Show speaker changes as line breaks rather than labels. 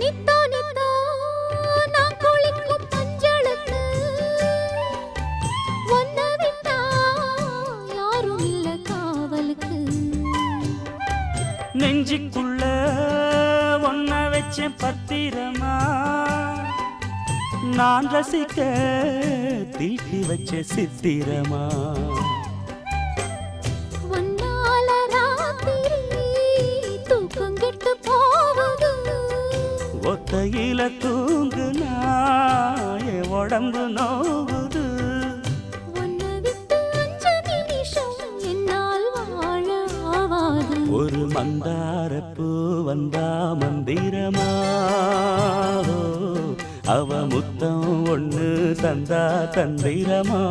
நித்தோ நித்தோ நான் குளிக்கும் மஞ்சளுக்கு ஒன்ன விட்டா யாரும் இல்ல காவலுக்கு.
நெஞ்சுக்குள்ள ஒன்ன வச்சேன் பத்திரமா, நான் ரசிக்க தீட்டி வச்ச சித்திரமா.
ஒன்னால ராத்திரி தூக்கம் கெட்டு போகுது,
ஒத்தையில தூங்குனா என் உடம்பு நோகுது.
உன்னை விட்டு 5 நிமிஷம் என்னால் வாழ ஆவாது.
ஒரு மந்தாரப்பூ வந்தா மந்திரமா, அவ முத்தம் ஒண்ணு தந்தா தந்திரமா.